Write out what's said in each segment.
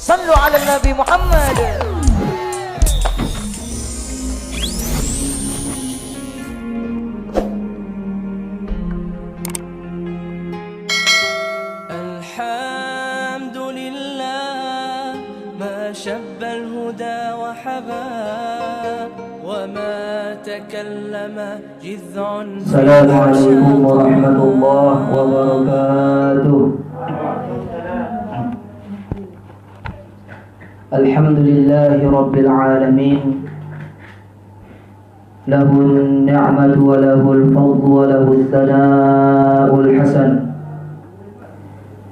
Sallu ala Nabi Muhammad. Alhamdulillah ma shabbal huda wa haba wa ma takallama jiz'un. Assalamualaikum warahmatullahi wabarakatuh. Alhamdulillahi rabbil alamin. Lahun ni'matu wa lahul fadlu wa lahus sana'ul hasan.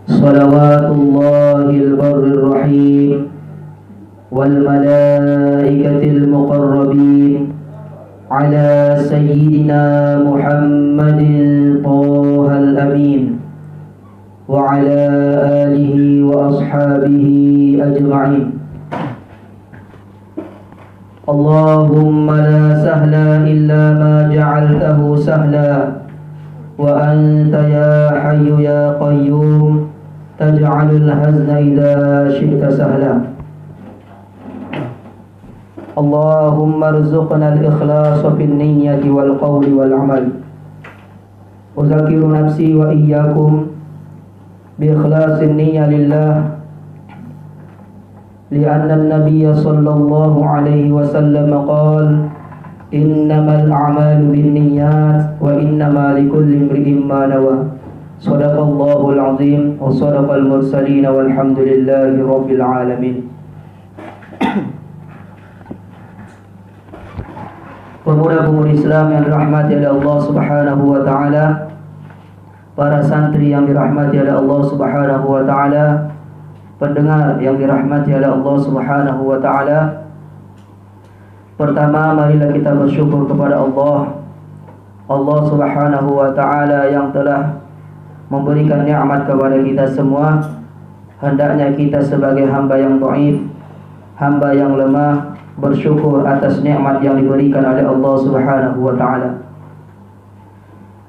Salawatullahil barrir rahim wal malaikatil muqarrabin ala sayyidina Muhammadin Thahal amin wa ala alihi wa ashabihi ajma'in. Allahumma la sahla illa ma ja'altahu sahla wa anta ya hayyu ya qayyum taj'alul hazna idza syi'ta sahla. Allahumma arzuqna al-ikhlasa fin niyyati wal qawli wal amal. Uzakiru nafsi wa iyyakum bi ikhlasin niyyah lillah. لأن النبي صلى الله عليه وسلم قال إنما الأعمال بالنيات وإنما لكل امرئ ما نوى. صدق الله العظيم وصدق المرسلين والحمد لله رب العالمين. Pemuda-pemudi Islam yang dirahmati oleh Allah Subhanahu wa taala, para santri yang dirahmati oleh Allah Subhanahu wa taala, pendengar yang dirahmati oleh Allah Subhanahu wa taala. Pertama, marilah kita bersyukur kepada Allah Subhanahu wa taala yang telah memberikan nikmat kepada kita semua. Hendaknya kita sebagai hamba yang dhaif, hamba yang lemah, bersyukur atas nikmat yang diberikan oleh Allah Subhanahu wa taala.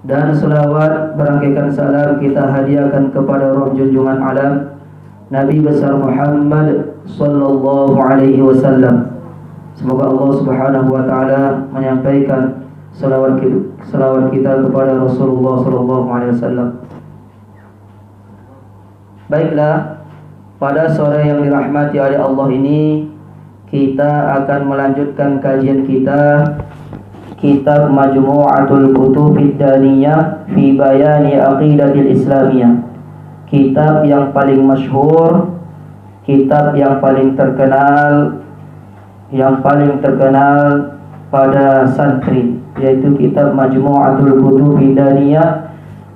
Dan selawat berangkaikan salam kita hadiahkan kepada roh junjungan alam Nabi besar Muhammad sallallahu alaihi wasallam. Semoga Allah Subhanahu wa taala menyampaikan selawat kita kepada Rasulullah sallallahu alaihi wasallam. Baiklah, pada sore yang dirahmati oleh Allah ini kita akan melanjutkan kajian kita kitab Majmu'atul Kutubid Daniyah fi Bayani Aqidatil Islamiyah. Kitab yang paling masyhur, kitab yang paling terkenal pada santri, yaitu kitab Majmu'atul Kutubid Daniyah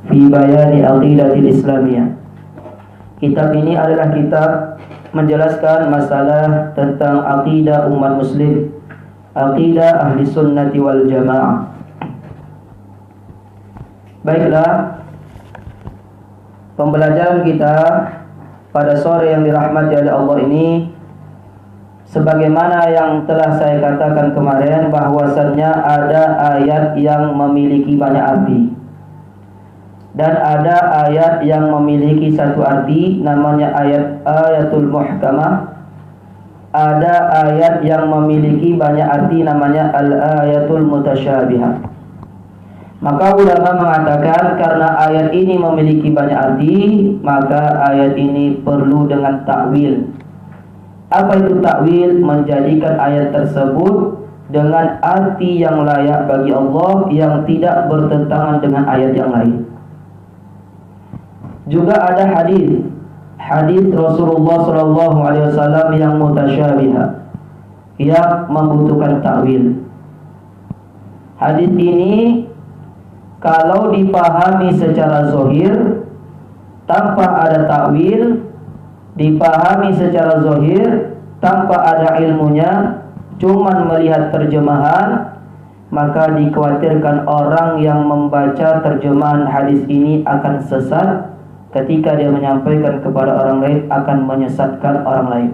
fi Bayani Aqidatil Islamiyah. Kitab ini adalah kitab menjelaskan masalah tentang akidah umat muslim, akidah ahli sunnati wal jamaah. Baiklah, pembelajaran kita pada sore yang dirahmati oleh Allah ini, sebagaimana yang telah saya katakan kemarin, bahwasannya ada ayat yang memiliki banyak arti dan ada ayat yang memiliki satu arti, namanya ayatul muhkamah. Ada ayat yang memiliki banyak arti, namanya al-ayatul mutasyabihah. Maka ulama mengatakan karena ayat ini memiliki banyak arti, maka ayat ini perlu dengan takwil. Apa itu takwil? Menjadikan ayat tersebut dengan arti yang layak bagi Allah, yang tidak bertentangan dengan ayat yang lain. Juga ada hadis Rasulullah SAW yang mutasyabihah, yang membutuhkan takwil. Hadis ini kalau dipahami secara zahir tanpa ada takwil, dipahami secara zahir tanpa ada ilmunya, cuman melihat terjemahan, maka dikhawatirkan orang yang membaca terjemahan hadis ini akan sesat. Ketika dia menyampaikan kepada orang lain, akan menyesatkan orang lain.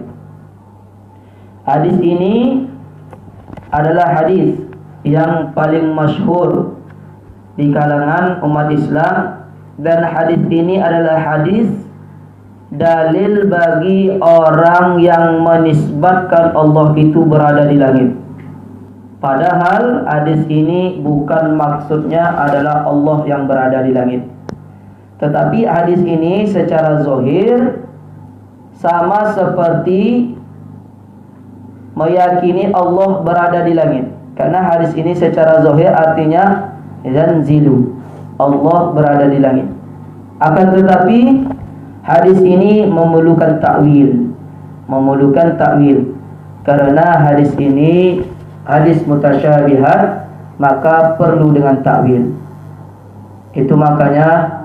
Hadis ini adalah hadis yang paling masyhur di kalangan umat Islam, dan hadis ini adalah hadis dalil bagi orang yang menisbatkan Allah itu berada di langit. Padahal hadis ini bukan maksudnya adalah Allah yang berada di langit. Tetapi hadis ini secara zahir sama seperti meyakini Allah berada di langit. Karena hadis ini secara zahir artinya yanzilu, Allah berada di langit. Akan tetapi hadis ini memerlukan takwil. Karena hadis ini hadis mutasyabihat, maka perlu dengan takwil. Itu makanya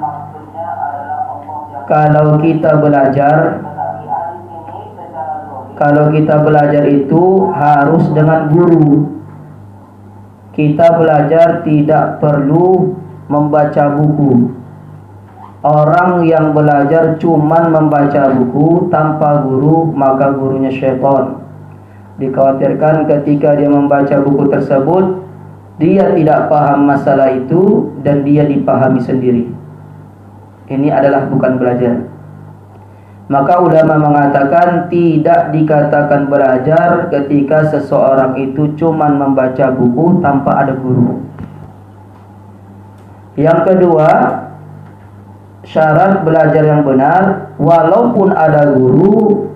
kalau kita belajar itu harus dengan guru. Kita belajar tidak perlu membaca buku. Orang yang belajar cuman membaca buku tanpa guru, maka gurunya syaitan. Dikhawatirkan ketika dia membaca buku tersebut, dia tidak paham masalah itu dan dia dipahami sendiri. Ini adalah bukan belajar. Maka ulama mengatakan tidak dikatakan belajar ketika seseorang itu cuman membaca buku tanpa ada guru. Yang kedua, syarat belajar yang benar, walaupun ada guru,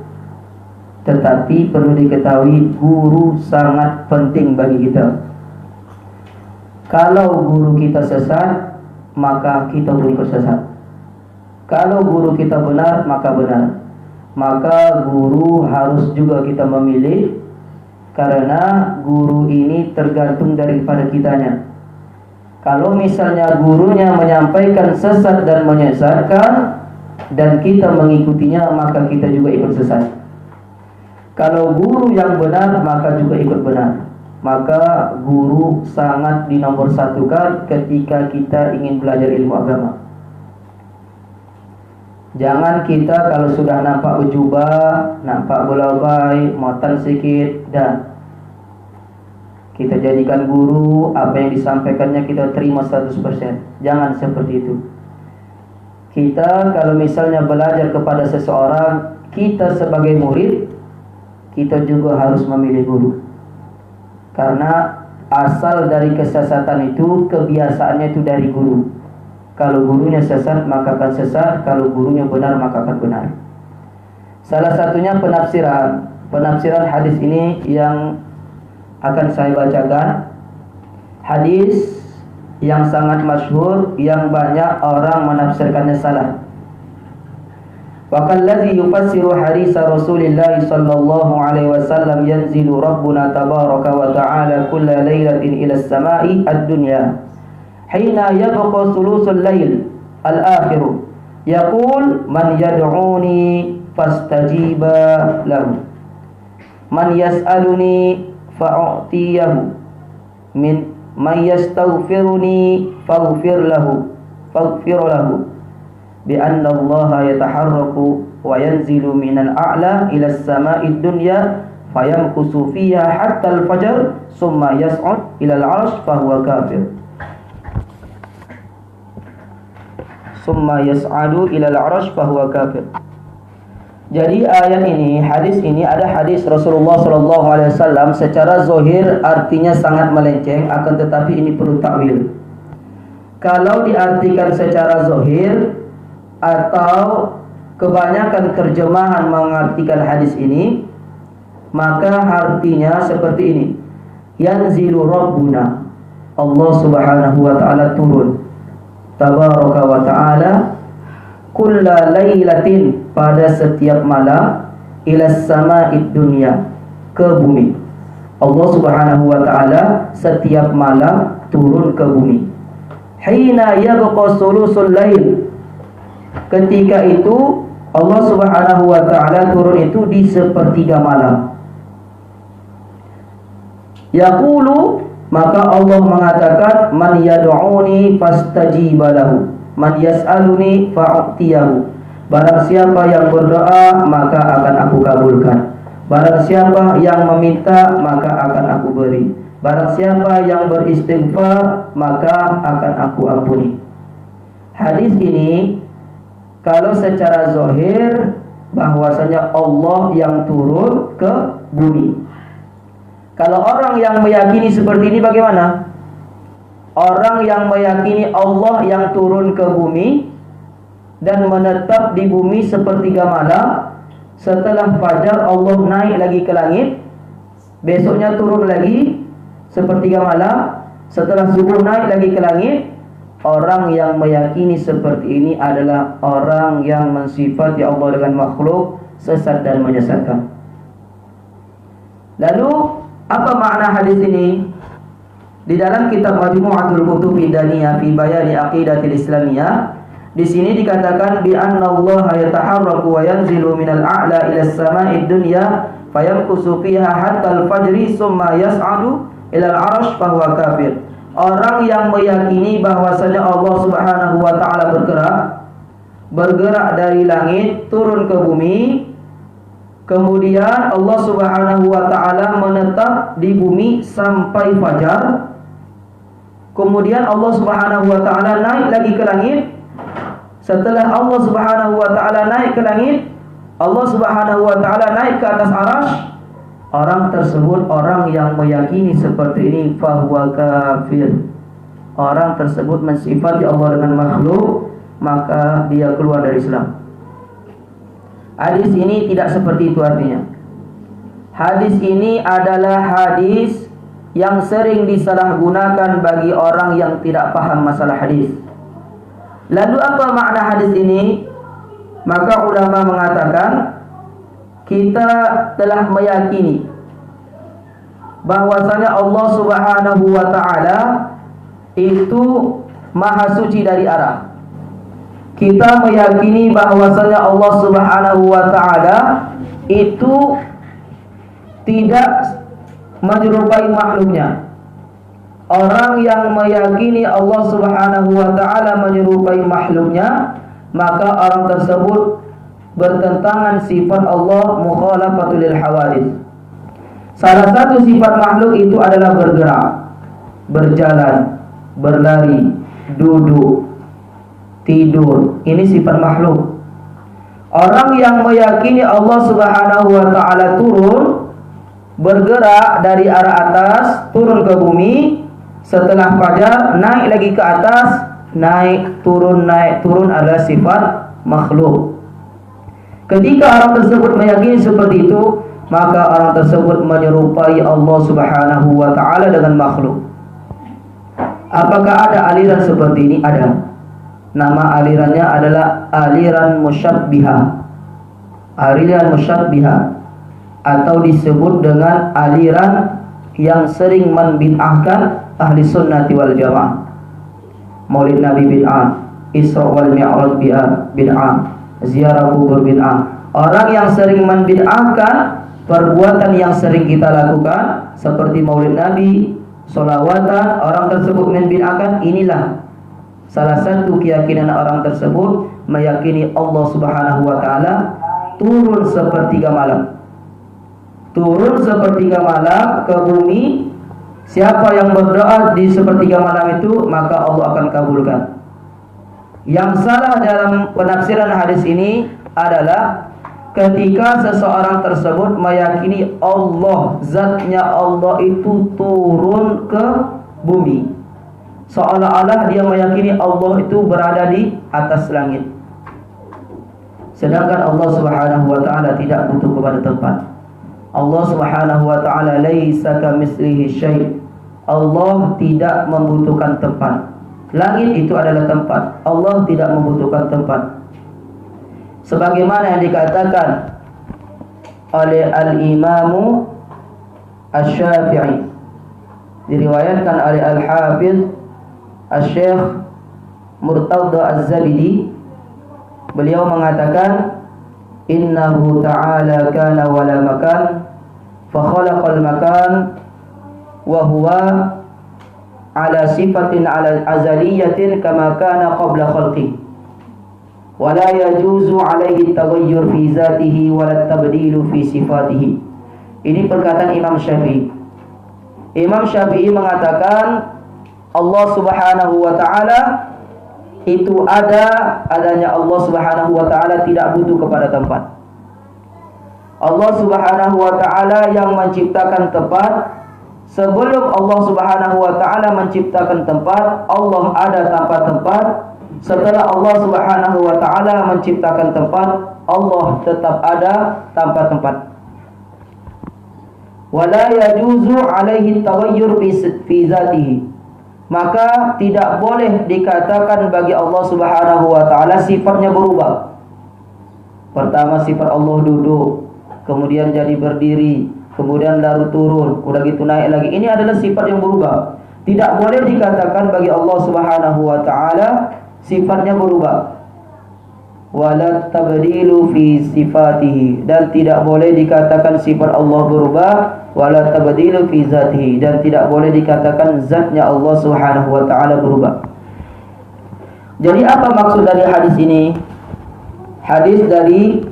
tetapi perlu diketahui guru sangat penting bagi kita. Kalau guru kita sesat, maka kita pun ikut sesat. Kalau guru kita benar, maka benar. Maka guru harus juga kita memilih, karena guru ini tergantung daripada kitanya. Kalau misalnya gurunya menyampaikan sesat dan menyesatkan dan kita mengikutinya, maka kita juga ikut sesat. Kalau guru yang benar, maka juga ikut benar. Maka guru sangat dinomorsatukan ketika kita ingin belajar ilmu agama. Jangan kita kalau sudah nampak ujubah, nampak bola baik, motan sikit, dah kita jadikan guru, apa yang disampaikannya kita terima 100%. Jangan seperti itu. Kita kalau misalnya belajar kepada seseorang, kita sebagai murid, kita juga harus memilih guru. Karena asal dari kesesatan itu, kebiasaannya itu dari guru. Kalau gurunya sesat, maka akan sesat. Kalau gurunya benar, maka akan benar. Salah satunya penafsiran hadis ini yang akan saya bacakan. Hadis yang sangat masyhur, yang banyak orang menafsirkannya salah. Wa kalladzi yufassiru hadisa Rasulillah sallallahu alaihi wasallam yanzilu Rabbuna tabaraka wa ta'ala kulla lailatin ila as-sama'i ad-dunya hina yabqa thuluthul lail al-akhir yaqul man yad'uni fastajiba lahu man yas'aluni fa'utiyahu man yastaghfiruni faghfir lahu bi anna Allah yataharraku wa yanzilu minal a'la ila as-sama'id dunya fayamkusu fiha hatta al-fajr summa yas'ud ila al-'arsh fa huwa kafir. Summa yas'adu ila al-'arsh fa huwa kafir. Jadi ayat ini, hadis ini ada hadis Rasulullah sallallahu alaihi wasallam secara zahir artinya sangat melenceng, akan tetapi ini perlu takwil. Kalau diartikan secara zahir atau kebanyakan terjemahan mengartikan hadis ini, maka artinya seperti ini. Yanzilu Rabbuna, Allah subhanahu wa ta'ala turun tabaraka wa ta'ala kulla lailatin, pada setiap malam, ila sama'id dunya, ke bumi. Allah subhanahu wa ta'ala setiap malam turun ke bumi. Hina yabqa sulusul lail, ketika itu Allah subhanahu wa ta'ala turun itu di sepertiga malam. Yaqulu, maka Allah mengatakan, man yad'uni fastajiba lahu, man yas'aluni fa'utiyahu. Barang siapa yang berdoa, maka akan aku kabulkan. Barang siapa yang meminta, maka akan aku beri. Barang siapa yang beristighfar, maka akan aku ampuni. Hadis ini kalau secara zahir bahwasanya Allah yang turun ke bumi. Kalau orang yang meyakini seperti ini bagaimana? Orang yang meyakini Allah yang turun ke bumi dan menetap di bumi sepertiga malam, setelah fajar Allah naik lagi ke langit, besoknya turun lagi sepertiga malam, setelah subuh naik lagi ke langit. Orang yang meyakini seperti ini adalah orang yang mensifati Allah dengan makhluk, sesat dan menyesatkan. Lalu apa makna hadis ini? Di dalam kitab Majmu'atul Kutub Daniyah fi Bayani Aqidatil Islamiyah, di sini dikatakan bi anna Allah yataharraku wa yanzilu minal a'la ila as-sama'id dunya fayamkusu fiha hatta al-fajri summa yas'adu ila al-'arsy fa huwa kafir. Orang yang meyakini bahwasanya Allah Subhanahu wa taala bergerak dari langit turun ke bumi, kemudian Allah Subhanahu wa taala menetap di bumi sampai fajar. Kemudian Allah Subhanahu wa taala naik lagi ke langit. Setelah Allah Subhanahu wa taala naik ke langit, Allah Subhanahu wa taala naik ke atas arasy. Orang tersebut, orang yang meyakini seperti ini, fahuwa kafir. Orang tersebut mensifati Allah dengan makhluk, maka dia keluar dari Islam. Hadis ini tidak seperti itu artinya. Hadis ini adalah hadis yang sering disalahgunakan bagi orang yang tidak paham masalah hadis. Lalu apa makna hadis ini? Maka ulama mengatakan, kita telah meyakini bahwasanya Allah Subhanahu wa taala itu maha suci dari arah. Kita meyakini bahwasanya Allah Subhanahu wa taala itu tidak menyerupai makhluknya. Orang yang meyakini Allah Subhanahu wa taala menyerupai makhluknya, maka orang tersebut bertentangan sifat Allah, mukhalafatul lil hawadits. Salah satu sifat makhluk itu adalah bergerak, berjalan, berlari, duduk, tidur. Ini sifat makhluk. Orang yang meyakini Allah Subhanahu wa taala turun, bergerak dari arah atas, turun ke bumi, setelah fajar naik lagi ke atas, naik turun adalah sifat makhluk. Ketika orang tersebut meyakini seperti itu, maka orang tersebut menyerupai Allah Subhanahu wa taala dengan makhluk. Apakah ada aliran seperti ini? Ada. Nama alirannya adalah aliran musyabbihah. Aliran musyabbihah atau disebut dengan aliran yang sering membid'ahkan ahli sunnati wal jamaah. Maulid Nabi bid'ah, Isra wal Mi'raj bid'ah, ziarah kubur bid'ah. Orang yang sering membid'ahkan perbuatan yang sering kita lakukan seperti Maulid Nabi, sholawatan, orang tersebut membid'ahkan. Inilah salah satu keyakinan orang tersebut, meyakini Allah Subhanahu wa taala turun sepertiga malam. Turun sepertiga malam ke bumi. Siapa yang berdoa di sepertiga malam itu, maka Allah akan kabulkan. Yang salah dalam penafsiran hadis ini adalah ketika seseorang tersebut meyakini Allah, zatnya Allah itu turun ke bumi, seolah-olah dia meyakini Allah itu berada di atas langit. Sedangkan Allah Subhanahu wa taala tidak butuh kepada tempat. Allah Subhanahu wa taala laisa kamitslihi syai'. Allah tidak membutuhkan tempat. Langit itu adalah tempat. Allah tidak membutuhkan tempat. Sebagaimana yang dikatakan oleh Al-Imamu Asy-Syafi'i, diriwayatkan oleh Al-Hafiz Asy-Syaikh Murtadha Az-Zabidi, beliau mengatakan, innahu ta'ala kana wala makan fa khalaqal makan wa huwa ala sifatin ala azaliyatin kama kana qabla khalqi wa la yajuzu alaihi taghayyur fi zatihi wa la tabdilu fi sifatihi. Ini perkataan Imam Syafi'i. Imam Syafi'i mengatakan Allah Subhanahu wa taala itu adanya Allah Subhanahu wa taala tidak butuh kepada tempat. Allah Subhanahu wa taala yang menciptakan tempat. Sebelum Allah Subhanahu wa taala menciptakan tempat, Allah ada tanpa tempat. Setelah Allah Subhanahu wa taala menciptakan tempat, Allah tetap ada tanpa tempat. Wala yajuzu alaihi taghayyur fi zatihi. Maka tidak boleh dikatakan bagi Allah Subhanahu wa taala sifatnya berubah. Pertama sifat Allah duduk, kemudian jadi berdiri, kemudian lalu turun, udah gitu naik lagi. Ini adalah sifat yang berubah. Tidak boleh dikatakan bagi Allah Subhanahu wa taala sifatnya berubah. Wala tabdilu fi sifatihi, dan tidak boleh dikatakan sifat Allah berubah. Wala tabdilu fi zatihi, dan tidak boleh dikatakan zatnya Allah Subhanahu wa taala berubah. Jadi apa maksud dari hadis ini? Hadis dari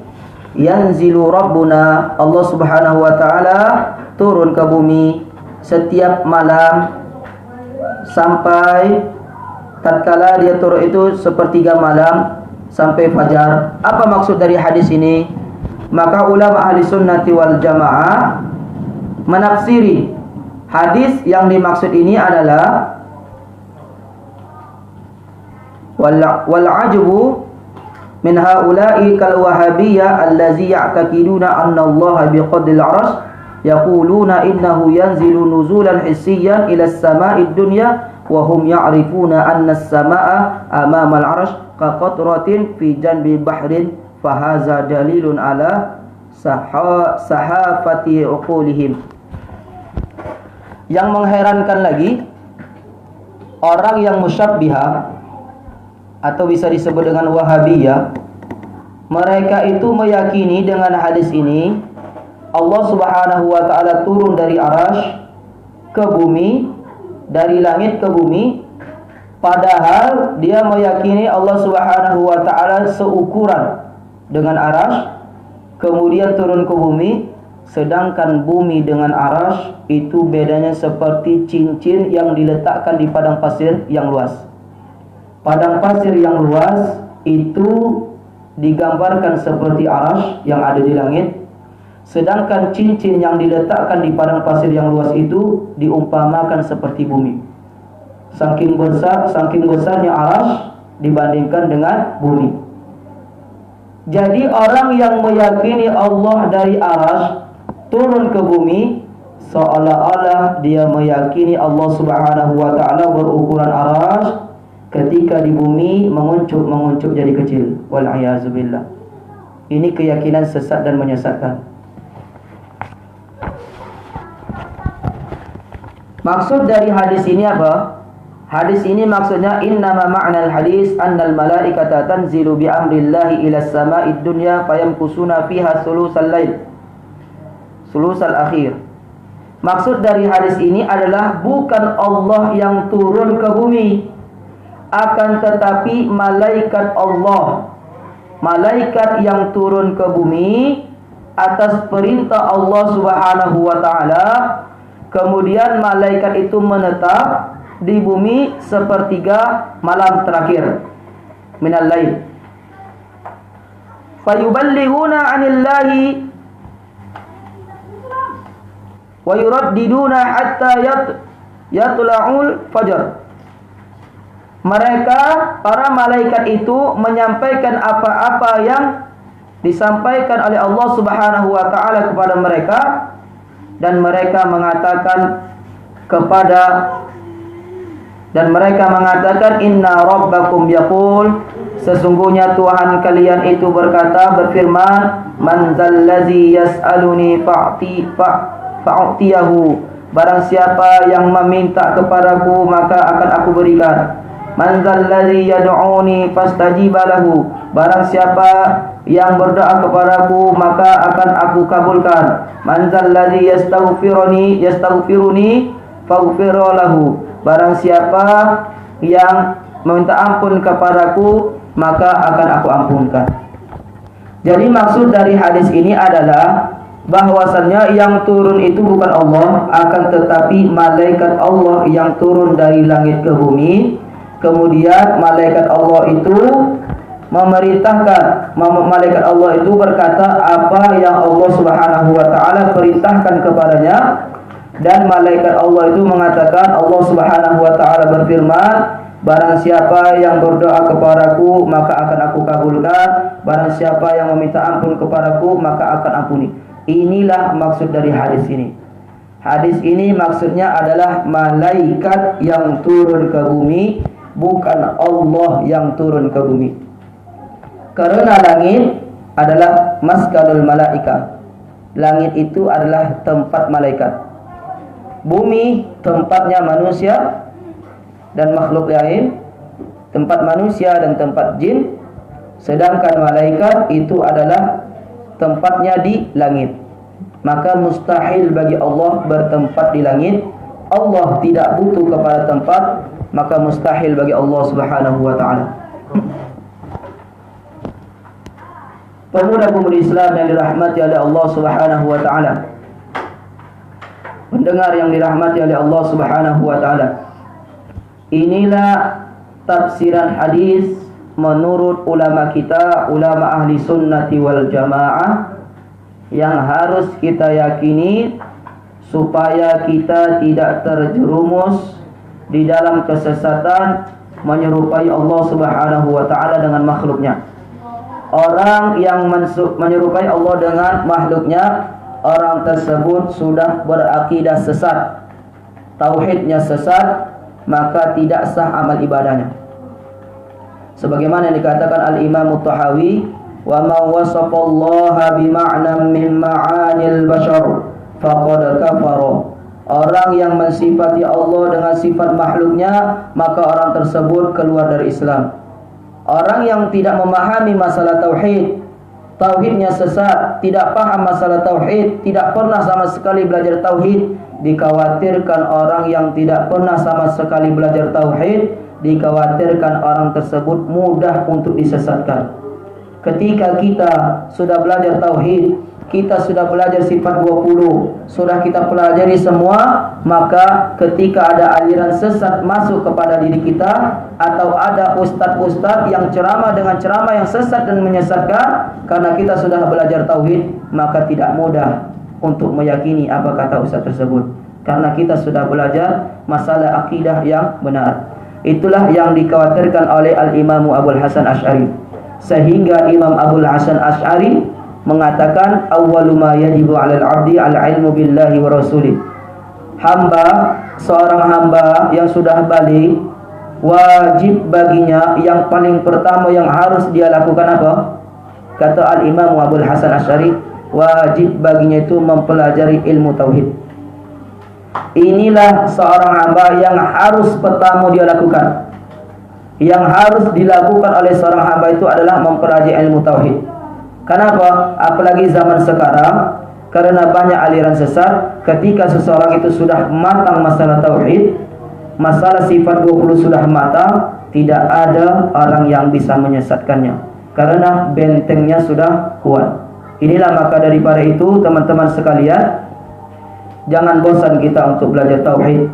yanzilu rabbuna, Allah Subhanahu wa taala turun ke bumi setiap malam sampai tatkala dia turun itu sepertiga malam sampai fajar. Apa maksud dari hadis ini? Maka ulama ahli sunnati wal jamaah menafsiri hadis yang dimaksud ini adalah wal ajbu min haula'i kal wahabiyyah allazi ya'taqiduna anna Allah biqadril 'arsy yaquluna innahu yanzilu nuzulan hissiyyan ila as-sama'id dunya wa hum ya'rifuna anna as-sama'a amama al-'arsy ka qatratin fi janbi bahrin fa hadza dalilun ala sahafati uqulihim. Yang mengherankan lagi, orang yang musyabbihah atau bisa disebut dengan wahabiyah, mereka itu meyakini dengan hadis ini Allah Subhanahu wa taala turun dari arasy ke bumi, dari langit ke bumi, padahal dia meyakini Allah Subhanahu wa taala seukuran dengan arasy, kemudian turun ke bumi. Sedangkan bumi dengan arasy itu bedanya seperti cincin yang diletakkan di padang pasir yang luas. Padang pasir yang luas itu digambarkan seperti arasy yang ada di langit. Sedangkan cincin yang diletakkan di padang pasir yang luas itu diumpamakan seperti bumi. Saking besarnya arasy dibandingkan dengan bumi. Jadi orang yang meyakini Allah dari arasy turun ke bumi, seolah-olah dia meyakini Allah Subhanahu wa taala berukuran arasy, ketika di bumi menguncup jadi kecil. Wal'iyadzubillah. Ini keyakinan sesat dan menyesatkan. Maksud dari hadis ini apa? Hadis ini maksudnya innama ma'nal hadis annal malaikata tanzilu bi amrillahi ila as-sama'id dunya fayamkusuna fiha sulusal lail, sulusal akhir. Maksud dari hadis ini adalah bukan Allah yang turun ke bumi, akan tetapi malaikat Allah, malaikat yang turun ke bumi atas perintah Allah Subhanahu wa taala. Kemudian malaikat itu menetap di bumi sepertiga malam terakhir minal lail. Fayuballighuna 'anillahi wa yuraddiduna hatta yatla'ul fajr. Mereka, para malaikat itu menyampaikan apa-apa yang disampaikan oleh Allah Subhanahu wa taala kepada mereka, dan mereka mengatakan inna rabbakum yaqul, sesungguhnya Tuhan kalian itu berfirman, man zallazi yas'aluni fa'tiyahu, barang siapa yang meminta kepadaku maka akan aku berikan. Man zallazi yad'uni fastajiba lahu, barang siapa yang berdoa kepadaku maka akan aku kabulkan. Man zallazi yastaghfiruni faghfir lahu, barang siapa yang meminta ampun kepadaku maka akan aku ampunkan. Jadi maksud dari hadis ini adalah bahwasannya yang turun itu bukan Allah, akan tetapi malaikat Allah yang turun dari langit ke bumi. Kemudian malaikat Allah itu memerintahkan malaikat Allah itu berkata apa yang Allah Subhanahu wa taala perintahkan kepadanya, dan malaikat Allah itu mengatakan, Allah Subhanahu wa taala berfirman, barang siapa yang berdoa kepadaku maka akan aku kabulkan, barang siapa yang meminta ampun kepadaku maka akan ampuni. Inilah maksud dari hadis ini. Hadis ini maksudnya adalah malaikat yang turun ke bumi, bukan Allah yang turun ke bumi. Karena langit adalah maskanul malaika. Langit itu adalah tempat malaikat. Bumi tempatnya manusia dan makhluk lain, tempat manusia dan tempat jin. Sedangkan malaikat itu adalah tempatnya di langit. Maka mustahil bagi Allah bertempat di langit. Allah tidak butuh kepada tempat, maka mustahil bagi Allah Subhanahu wa taala. Pemuda-pemudi Islam yang dirahmati oleh Allah Subhanahu wa taala, pendengar yang dirahmati oleh Allah Subhanahu wa taala, inilah tafsiran hadis menurut ulama kita, ulama ahli sunnati wal jamaah, yang harus kita yakini supaya kita tidak terjerumus di dalam kesesatan menyerupai Allah Subhanahu wa taala dengan makhluknya. Orang yang menyerupai Allah dengan makhluknya, orang tersebut sudah berakidah sesat, tauhidnya sesat, maka tidak sah amal ibadahnya. Sebagaimana yang dikatakan Al-Imam At-Tahawi, wa ma wasafallaha bima'nan min ma'anil bashar faqad kafara. Orang yang mensifati Allah dengan sifat makhluknya, maka orang tersebut keluar dari Islam. Orang yang tidak memahami masalah tauhid, tauhidnya sesat, tidak paham masalah tauhid, tidak pernah sama sekali belajar tauhid, dikhawatirkan orang yang tidak pernah sama sekali belajar tauhid, dikhawatirkan orang tersebut mudah untuk disesatkan. Ketika kita sudah belajar tauhid, kita sudah belajar sifat 20, sudah kita pelajari semua, maka ketika ada aliran sesat masuk kepada diri kita, atau ada ustadz-ustadz yang ceramah dengan ceramah yang sesat dan menyesatkan, karena kita sudah belajar tauhid, maka tidak mudah untuk meyakini apa kata ustadz tersebut, karena kita sudah belajar masalah akidah yang benar. Itulah yang dikhawatirkan oleh Al-Imam Abul Hasan Asy'ari, sehingga Imam Abul Hasan Asy'ari mengatakan, awwalu ma yajibu 'alal 'abdi al-'ilmu billahi wa rasulih. Seorang hamba yang sudah balik, wajib baginya yang paling pertama yang harus dia lakukan apa? Kata Al-Imam Abul Hasan Asy'ari, wajib baginya itu mempelajari ilmu tauhid. Inilah seorang hamba yang harus pertama dia lakukan. Yang harus dilakukan oleh seorang hamba itu adalah mempelajari ilmu tauhid. Kenapa? Apalagi zaman sekarang, karena banyak aliran sesat. Ketika seseorang itu sudah matang masalah tauhid, masalah sifat 20 sudah matang, tidak ada orang yang bisa menyesatkannya, karena bentengnya sudah kuat. Inilah maka daripada itu, teman-teman sekalian, jangan bosan kita untuk belajar tauhid.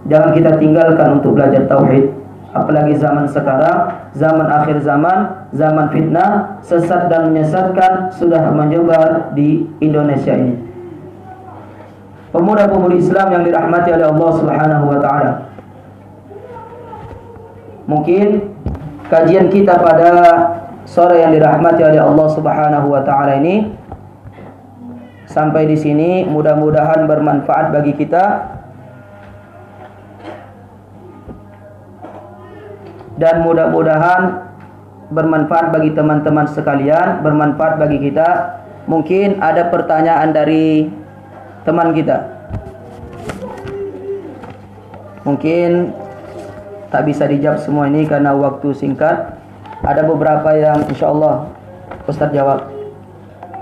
Jangan kita tinggalkan untuk belajar tauhid. Apalagi zaman sekarang, zaman akhir zaman, zaman fitnah, sesat dan menyesatkan sudah menyebar di Indonesia ini. Pemuda-pemudi Islam yang dirahmati oleh Allah Subhanahu wa taala, mungkin kajian kita pada sore yang dirahmati oleh Allah Subhanahu wa taala ini sampai di sini, mudah-mudahan bermanfaat bagi kita. Dan mudah-mudahan bermanfaat bagi teman-teman sekalian, bermanfaat bagi kita. Mungkin ada pertanyaan dari teman kita. Mungkin tak bisa dijawab semua ini karena waktu singkat. Ada beberapa yang insyaallah Ustaz jawab.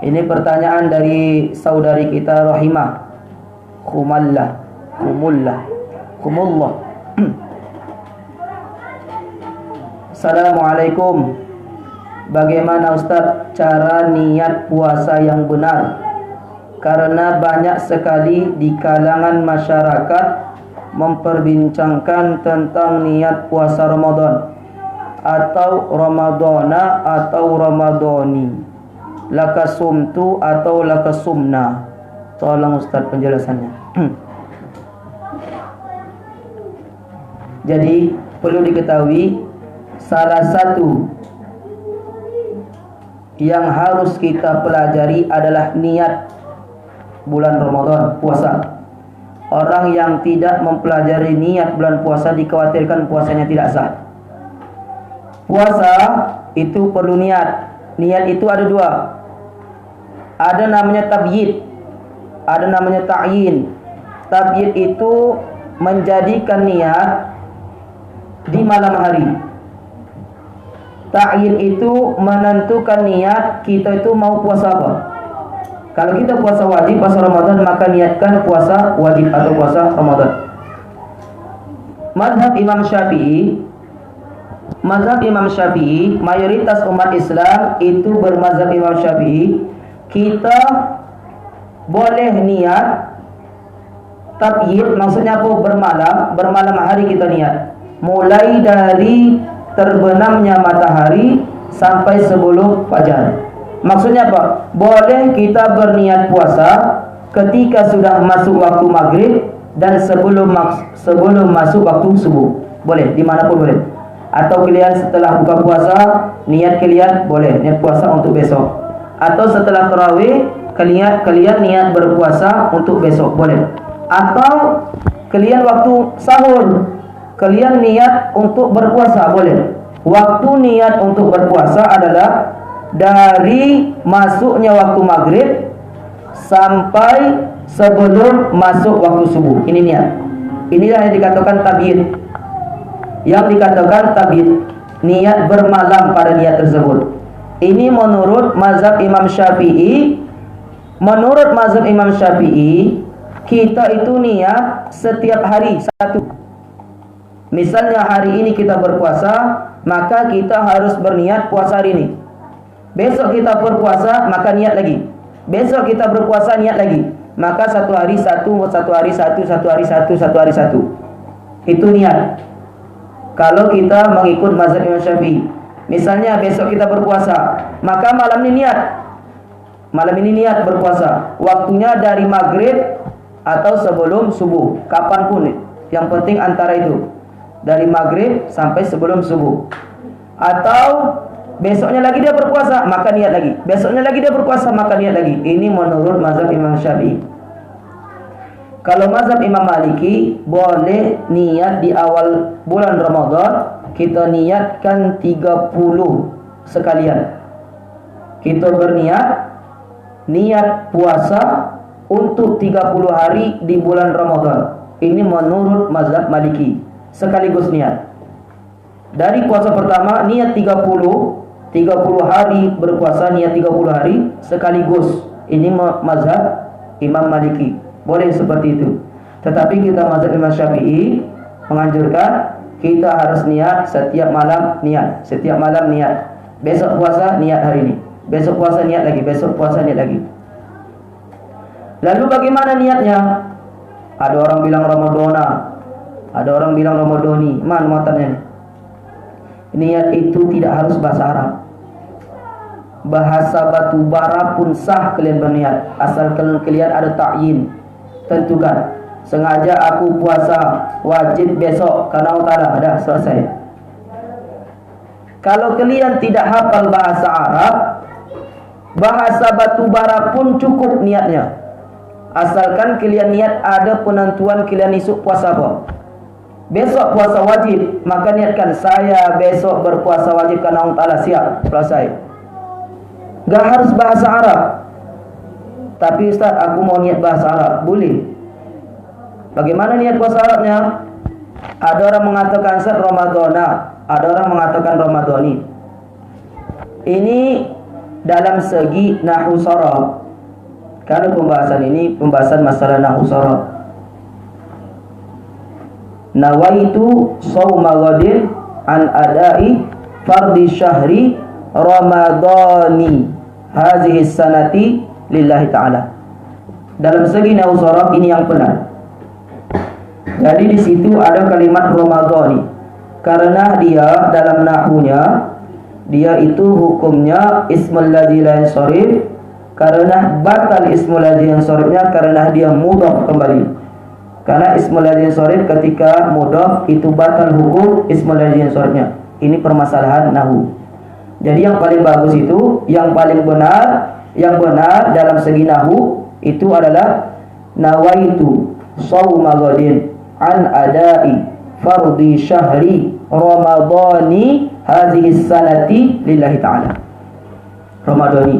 Ini pertanyaan dari saudari kita Rahimah Khumullah. Assalamualaikum. Bagaimana Ustaz cara niat puasa yang benar? Karena banyak sekali di kalangan masyarakat memperbincangkan tentang niat puasa Ramadan. atau Ramadana atau Ramadani, lakasumtu atau lakasumna. Tolong Ustaz penjelasannya. Jadi perlu diketahui, salah satu yang harus kita pelajari adalah niat bulan Ramadan, puasa. Orang yang tidak mempelajari niat bulan puasa dikhawatirkan puasanya tidak sah. Puasa itu perlu niat. Niat itu ada dua. Ada namanya tabyid, ada namanya ta'yin. Tabyid itu menjadikan niat di malam hari. Ta'yin itu menentukan niat kita itu mau puasa apa. Kalau kita puasa wajib, puasa Ramadan, maka niatkan puasa wajib atau puasa Ramadan. Mazhab Imam Syafi'i, mayoritas umat Islam itu bermazhab Imam Syafi'i. Kita boleh niat tabyid, maksudnya apa? Bermalam hari kita niat. Mulai dari terbenamnya matahari sampai sebelum fajar. Maksudnya apa? Boleh kita berniat puasa ketika sudah masuk waktu maghrib dan sebelum masuk waktu subuh. Boleh, dimanapun boleh. Atau kalian setelah buka puasa, niat kalian boleh niat puasa untuk besok. Atau setelah tarawih, kalian niat berpuasa untuk besok, boleh. Atau kalian waktu sahur, kalian niat untuk berpuasa, boleh. Waktu niat untuk berpuasa adalah dari masuknya waktu maghrib sampai sebelum masuk waktu subuh. Ini niat. Inilah yang dikatakan tabyid. Yang dikatakan tabyid, niat bermalam pada niat tersebut. Ini menurut mazhab Imam Syafi'i. Menurut mazhab Imam Syafi'i, kita itu niat setiap hari satu. Misalnya hari ini kita berpuasa, maka kita harus berniat puasa hari ini. Besok kita berpuasa, maka niat lagi. Besok kita berpuasa, niat lagi. Maka satu hari satu. Itu niat. Kalau kita mengikut mazhab Imam Syafi'i. Misalnya besok kita berpuasa, maka malam ini niat. Malam ini niat berpuasa. Waktunya dari maghrib atau sebelum subuh, kapanpun. Yang penting antara itu, dari maghrib sampai sebelum subuh. Atau besoknya lagi dia berpuasa, maka niat lagi. Besoknya lagi dia berpuasa, maka niat lagi. Ini menurut mazhab Imam Syafi'i. Kalau mazhab Imam Maliki, boleh niat di awal bulan Ramadan, kita niatkan 30 sekalian. Kita niat puasa untuk 30 hari di bulan Ramadan. Ini menurut mazhab Maliki, sekaligus niat. Dari puasa pertama niat 30 hari berpuasa, niat 30 hari sekaligus. Ini mazhab Imam Maliki. Boleh seperti itu. Tetapi kita mazhab Imam Syafi'i menganjurkan kita harus niat setiap malam, niat. Setiap malam niat. Besok puasa niat hari ini. Besok puasa niat lagi, besok puasa niat lagi. Lalu bagaimana niatnya? Ada orang bilang Ramadana, ada orang bilang Ramadani. Mana matanya? Niat itu tidak harus bahasa Arab. Bahasa batu bara pun sah kalian berniat, asal kalian ada ta'yin. Tentukan, sengaja aku puasa wajib besok karena Allah, dah selesai. Kalau kalian tidak hafal bahasa Arab, bahasa batu bara pun cukup niatnya. Asalkan kalian niat ada penentuan kalian esok puasa apa. Besok puasa wajib, maka niatkan saya besok berpuasa wajib karena Allah Ta'ala, siap, selesai. Gak harus bahasa Arab. Tapi Ustaz, aku mau niat bahasa Arab, boleh. Bagaimana niat puasa Arabnya? Ada orang mengatakan Ustaz Ramadana, ada orang mengatakan Ramadani. Ini dalam segi nahwu sharaf. Karena pembahasan ini pembahasan masalah nahwu sharaf. Nawaitu shauma ghadin an adai fardhi syahri Ramadani hadhihi sanati lillahi ta'ala. Dalam segi nahwu sharaf ini yang benar. Jadi di situ ada kalimat Ramadani. Karena dia dalam nahwunya dia itu hukumnya ismul ladzi la yansharif, karena batal ismul ladzi yansharifnya karena dia mudhaf kembali. Karena ismul ladzi yansharif ketika mudhaf itu batal hukum ismul ladzi yansharifnya. Ini permasalahan nahwu. Jadi yang paling bagus itu, yang paling benar, yang benar dalam segi nahwu itu adalah nawaitu shauma ghadin an adai fardhi syahri ramadhani hadhihi sanati lillahi ta'ala. Ramadhani.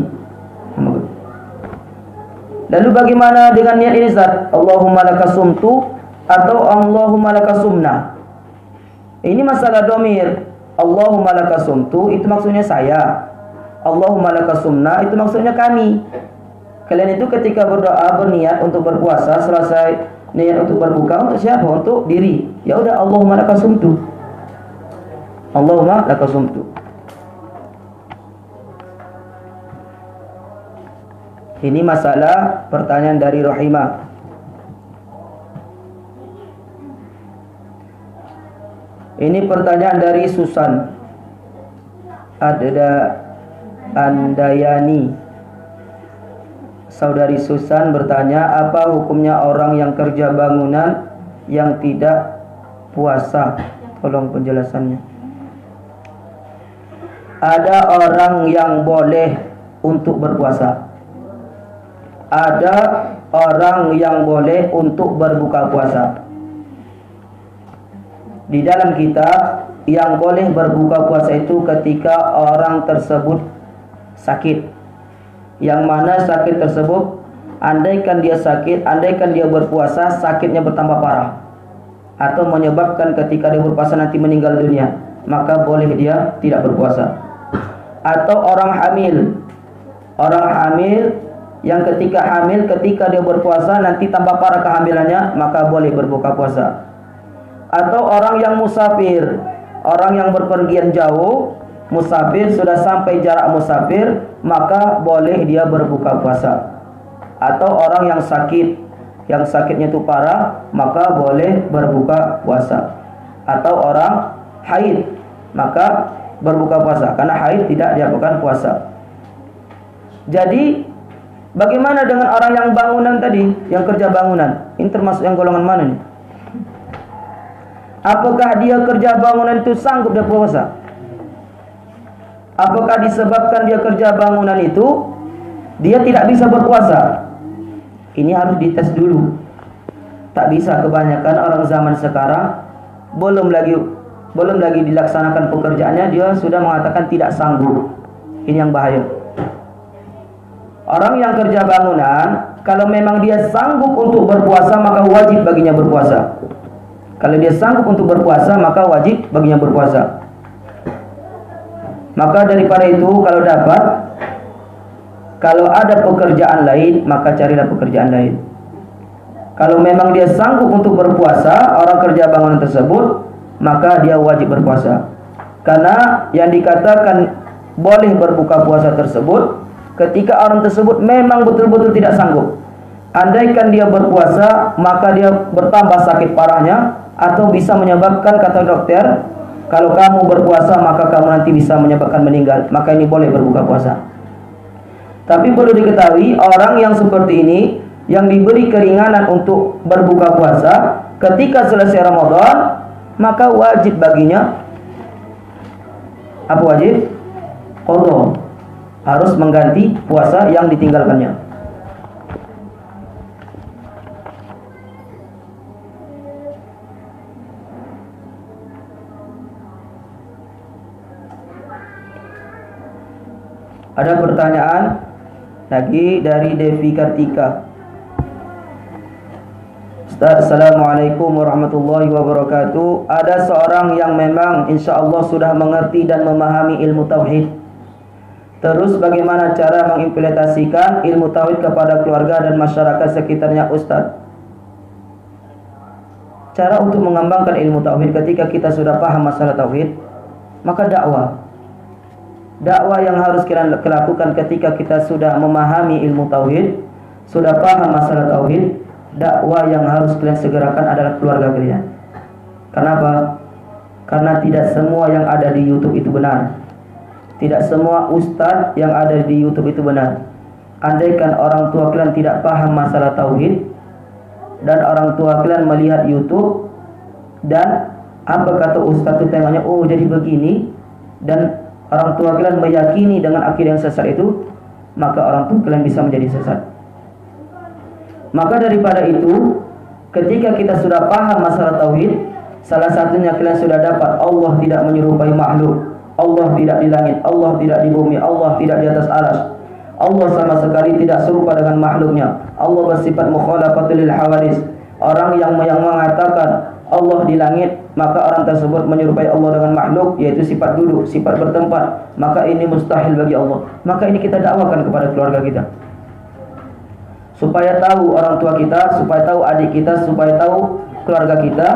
Lalu bagaimana dengan niat ini, Ustaz? Allahumma lakasumtu atau Allahumma lakasumna? Ini masalah domir. Allahumma lakasumtu itu maksudnya saya. Allahumma lakasumna itu maksudnya kami. Kalian itu ketika berdoa berniat untuk berpuasa, selesai niat untuk berbuka, untuk siapa? Untuk diri. Ya udah, Allahumma lakasumtu. Allahumma lakasumtu. Ini masalah pertanyaan dari Rahimah. Ini pertanyaan dari Susan Andayani. Saudari Susan bertanya, apa hukumnya orang yang kerja bangunan yang tidak puasa? Tolong penjelasannya. Ada orang yang boleh untuk berpuasa. Ada orang yang boleh untuk berbuka puasa. Di dalam kitab, yang boleh berbuka puasa itu ketika orang tersebut sakit. Yang mana sakit tersebut, andaikan dia sakit, andaikan dia berpuasa, sakitnya bertambah parah, atau menyebabkan ketika dia berpuasa nanti meninggal dunia, maka boleh dia tidak berpuasa. Atau orang hamil. Orang hamil yang ketika hamil, ketika dia berpuasa nanti tambah parah kehamilannya, maka boleh berbuka puasa. Atau orang yang musafir, orang yang berpergian jauh, musafir sudah sampai jarak musafir, maka boleh dia berbuka puasa. Atau orang yang sakit, yang sakitnya itu parah, maka boleh berbuka puasa. Atau orang haid, maka berbuka puasa, karena haid tidak dilakukan puasa. Jadi bagaimana dengan orang yang bangunan tadi, yang kerja bangunan? Ini termasuk yang golongan mana nih? Apakah dia kerja bangunan itu sanggup dia puasa? Apakah disebabkan dia kerja bangunan itu dia tidak bisa berpuasa? Ini harus dites dulu. Tak bisa, kebanyakan orang zaman sekarang belum lagi dilaksanakan pekerjaannya, dia sudah mengatakan tidak sanggup. Ini yang bahaya. Orang yang kerja bangunan, kalau memang dia sanggup untuk berpuasa, maka wajib baginya berpuasa. Kalau dia sanggup untuk berpuasa, maka wajib baginya berpuasa. Maka daripada itu, kalau dapat, kalau ada pekerjaan lain, maka carilah pekerjaan lain. Kalau memang dia sanggup untuk berpuasa, orang kerja bangunan tersebut, maka dia wajib berpuasa. Karena yang dikatakan boleh berbuka puasa tersebut, ketika orang tersebut memang betul-betul tidak sanggup. Andaikan dia berpuasa, maka dia bertambah sakit parahnya, atau bisa menyebabkan, kata dokter, kalau kamu berpuasa maka kamu nanti bisa menyebabkan meninggal. Maka ini boleh berbuka puasa. Tapi perlu diketahui, orang yang seperti ini, yang diberi keringanan untuk berbuka puasa, ketika selesai Ramadan, maka wajib baginya apa wajib? Qadha. Harus mengganti puasa yang ditinggalkannya. Ada pertanyaan lagi dari Devi Kartika. Ustaz, Assalamualaikum warahmatullahi wabarakatuh. Ada seorang yang memang insya Allah sudah mengerti dan memahami ilmu tauhid. Terus bagaimana cara mengimplementasikan ilmu tauhid kepada keluarga dan masyarakat sekitarnya, Ustaz? Cara untuk mengembangkan ilmu tauhid ketika kita sudah paham masalah tauhid, maka dakwah. Dakwah yang harus kita lakukan ketika kita sudah memahami ilmu tauhid, sudah paham masalah tauhid, dakwah yang harus kalian segerakan adalah keluarga kalian. Kenapa? Karena tidak semua yang ada di YouTube itu benar. Tidak semua ustadz yang ada di YouTube itu benar. Andaikan orang tua kalian tidak paham masalah tauhid dan orang tua kalian melihat YouTube dan apa kata ustadz itu tengahnya, oh jadi begini, dan orang tua kalian meyakini dengan akidah yang sesat itu, maka orang tua kalian bisa menjadi sesat. Maka daripada itu, ketika kita sudah paham masalah tauhid, salah satunya kalian sudah dapat Allah tidak menyerupai makhluk, Allah tidak di langit, Allah tidak di bumi, Allah tidak di atas arsy, Allah sama sekali tidak serupa dengan makhluknya, Allah bersifat mukhalafatul lil hawadis. Orang yang mengatakan Allah di langit, maka orang tersebut menyerupai Allah dengan makhluk, yaitu sifat duduk, sifat bertempat, maka ini mustahil bagi Allah. Maka ini kita dakwakan kepada keluarga kita, supaya tahu orang tua kita, supaya tahu adik kita, supaya tahu keluarga kita.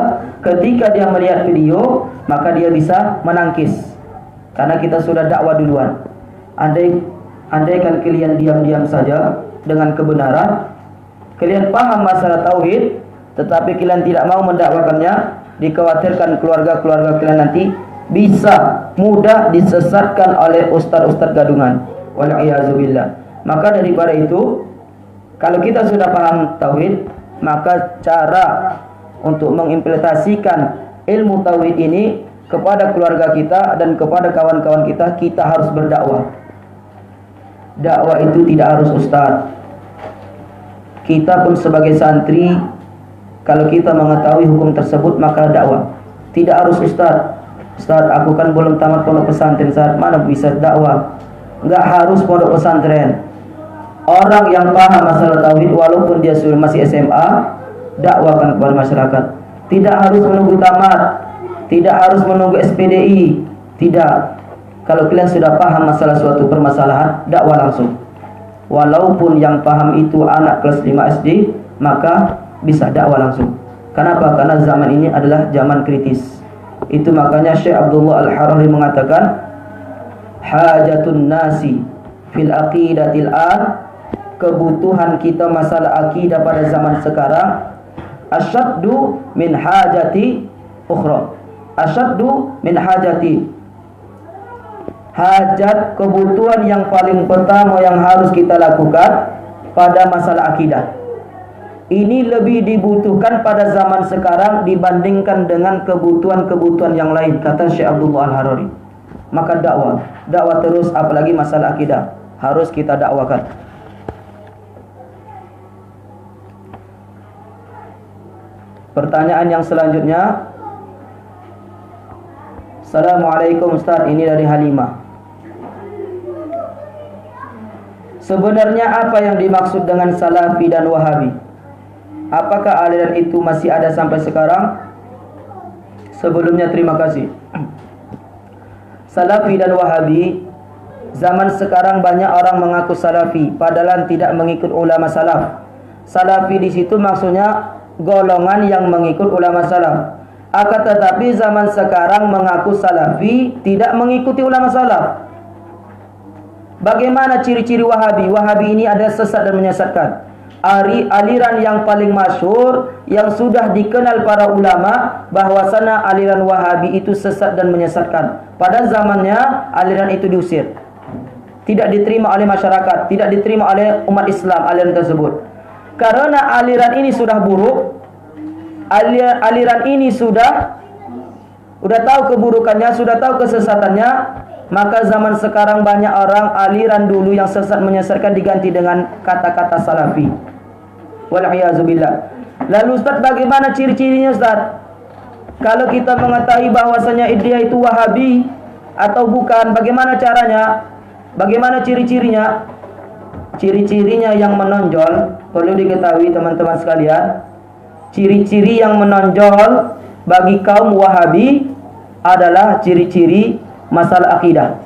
Ketika dia melihat video, maka dia bisa menangkis, karena kita sudah dakwah duluan. Andaikan kalian diam-diam saja dengan kebenaran, kalian paham masalah tauhid, tetapi kalian tidak mau mendakwakannya, dikhawatirkan keluarga-keluarga kalian nanti bisa mudah disesatkan oleh ustaz-ustaz gadungan. Wal'iyazubillah. Maka daripada itu, kalau kita sudah paham tauhid, maka cara untuk mengimplementasikan ilmu tauhid ini kepada keluarga kita dan kepada kawan-kawan kita, kita harus berdakwah. Dakwah itu tidak harus ustaz. Kita pun sebagai santri, kalau kita mengetahui hukum tersebut, maka dakwah. Tidak harus ustaz. Ustaz, aku kan belum tamat pondok pesantren, Ustaz, mana bisa dakwah? Enggak harus pondok pesantren. Orang yang paham masalah tauhid, walaupun dia sudah masih SMA, dakwakan kepada masyarakat. Tidak harus menunggu tamat, tidak harus menunggu SPDI. Tidak. Kalau kalian sudah paham masalah suatu permasalahan, dakwah langsung. Walaupun yang paham itu anak kelas 5 SD, maka bisa dakwah langsung. Kenapa? Karena zaman ini adalah zaman kritis. Itu makanya Syekh Abdullah Al-Harari mengatakan, hajatun nasi fil aqidatil an, kebutuhan kita masalah akidah pada zaman sekarang, asyaddu min hajati ukhra. Asyaddu min hajati. Hajat, kebutuhan yang paling pertama yang harus kita lakukan pada masalah akidah. Ini lebih dibutuhkan pada zaman sekarang dibandingkan dengan kebutuhan-kebutuhan yang lain, kata Syekh Abdullah Al-Harari. Maka dakwah terus, apalagi masalah akidah harus kita dakwakan. Pertanyaan yang selanjutnya, Assalamualaikum Ustaz, ini dari Halimah. Sebenarnya apa yang dimaksud dengan Salafi dan Wahabi? Apakah aliran itu masih ada sampai sekarang? Sebelumnya terima kasih. Salafi dan Wahabi, zaman sekarang banyak orang mengaku Salafi padahal tidak mengikut ulama salaf. Salafi di situ maksudnya golongan yang mengikut ulama salaf. Akan tetapi zaman sekarang mengaku Salafi tidak mengikuti ulama salaf. Bagaimana ciri-ciri Wahabi? Wahabi ini adalah sesat dan menyesatkan. Aliran yang paling masyhur yang sudah dikenal para ulama bahwasanya aliran Wahabi itu sesat dan menyesatkan. Pada zamannya aliran itu diusir, tidak diterima oleh masyarakat, tidak diterima oleh umat Islam aliran tersebut. Karena aliran ini sudah buruk, aliran ini sudah tahu keburukannya, sudah tahu kesesatannya, maka zaman sekarang banyak orang aliran dulu yang sesat menyesatkan diganti dengan kata-kata Salafi. Wal'iyazubillah. Lalu Ustaz, bagaimana ciri-cirinya Ustaz? Kalau kita mengetahui bahwasanya dia itu Wahabi atau bukan, bagaimana caranya? Bagaimana ciri-cirinya? Ciri-cirinya yang menonjol perlu diketahui teman-teman sekalian. Ciri-ciri yang menonjol bagi kaum Wahabi adalah ciri-ciri masalah akidah.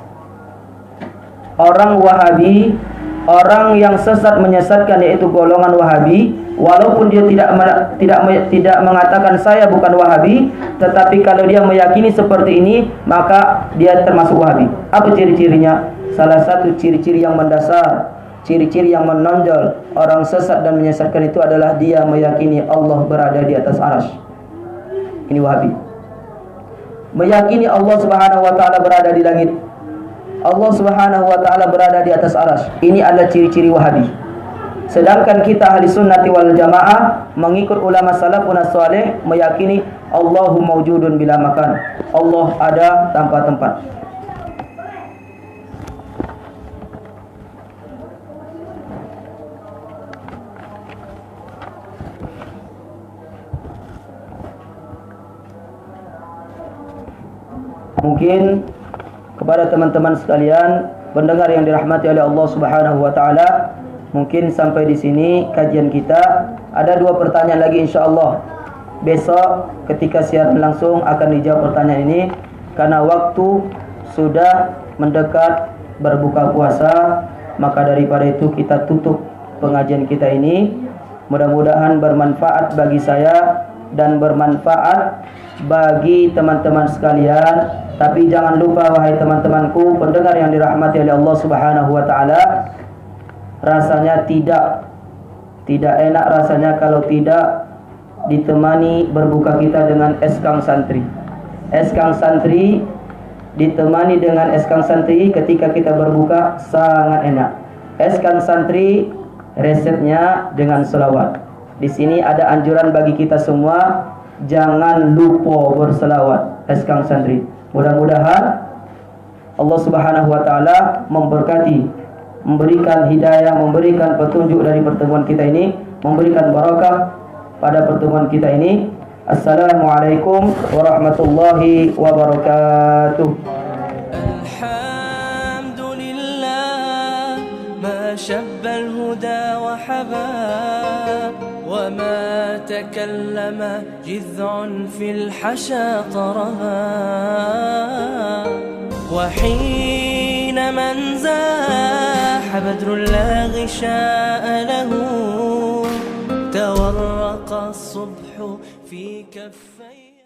Orang Wahabi, orang yang sesat menyesatkan, yaitu golongan Wahabi, walaupun dia tidak mengatakan saya bukan Wahabi, tetapi kalau dia meyakini seperti ini, maka dia termasuk Wahabi. Apa ciri-cirinya? Salah satu ciri-ciri yang mendasar, ciri-ciri yang menonjol orang sesat dan menyesatkan itu adalah dia meyakini Allah berada di atas arsy. Ini Wahabi. meyakini Allah Subhanahu wa taala berada di langit, Allah Subhanahu wa taala berada di atas arsy. Ini adalah ciri-ciri Wahabi. Sedangkan kita ahli sunnati wal jamaah mengikut ulama salafun salih meyakini Allahu mawjudun bila makan, Allah ada tanpa tempat. Mungkin kepada teman-teman sekalian, pendengar yang dirahmati oleh Allah Subhanahu wa taala, mungkin sampai di sini kajian kita. Ada 2 pertanyaan lagi insyaallah. Besok ketika siaran langsung akan dijawab pertanyaan ini karena waktu sudah mendekat berbuka puasa, maka daripada itu kita tutup pengajian kita ini. Mudah-mudahan bermanfaat bagi saya dan bermanfaat bagi teman-teman sekalian. Tapi jangan lupa wahai teman-temanku pendengar yang dirahmati oleh Allah Subhanahu wa taala, rasanya tidak enak rasanya kalau tidak ditemani berbuka kita dengan es kang santri. Es kang santri ditemani dengan es kang santri ketika kita berbuka sangat enak. Es kang santri resepnya dengan selawat. Di sini ada anjuran bagi kita semua, jangan lupa berselawat es kang santri. Mudah-mudahan Allah Subhanahu wa taala memberkati, memberikan hidayah, memberikan petunjuk dari pertemuan kita ini, memberikan barakah pada pertemuan kita ini. Assalamualaikum warahmatullahi wabarakatuh. Alhamdulillah ma shabbal huda wa haba وما تكلم جذع في الحشا طربا وحين من زاح بدر لا غشاء له تورق الصبح في كفيه